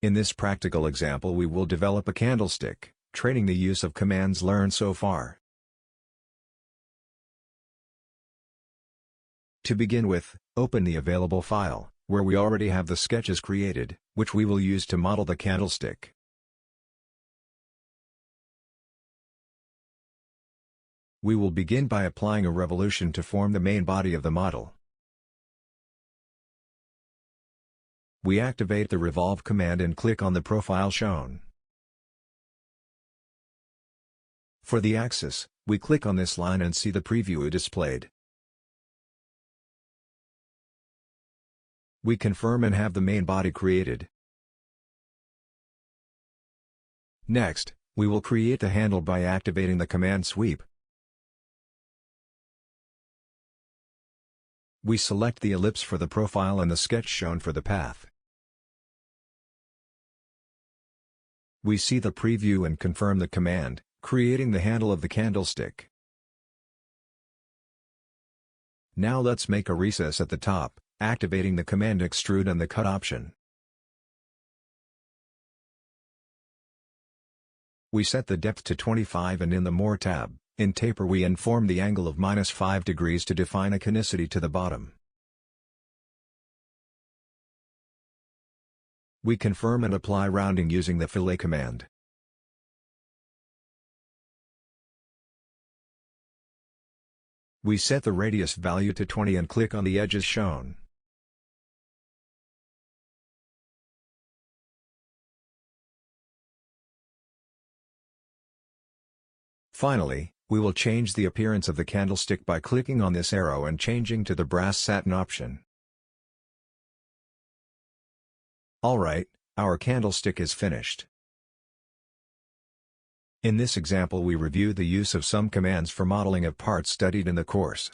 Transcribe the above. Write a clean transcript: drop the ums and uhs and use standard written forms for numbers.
In this practical example we will develop a candlestick, training the use of commands learned so far. To begin with, open the available file, where we already have the sketches created, which we will use to model the candlestick. We will begin by applying a revolution to form the main body of the model. We activate the revolve command and click on the profile shown. For the axis, we click on this line and see the preview displayed. We confirm and have the main body created. Next, we will create the handle by activating the command sweep. We select the ellipse for the profile and the sketch shown for the path. We see the preview and confirm the command, creating the handle of the candlestick. Now let's make a recess at the top, activating the command extrude and the cut option. We set the depth to 25 and in the More tab, in Taper we inform the angle of -5 degrees to define a conicity to the bottom. We confirm and apply rounding using the fillet command. We set the radius value to 20 and click on the edges shown. Finally, we will change the appearance of the candlestick by clicking on this arrow and changing to the brass satin option. Alright, our candlestick is finished. In this example we review the use of some commands for modeling of parts studied in the course.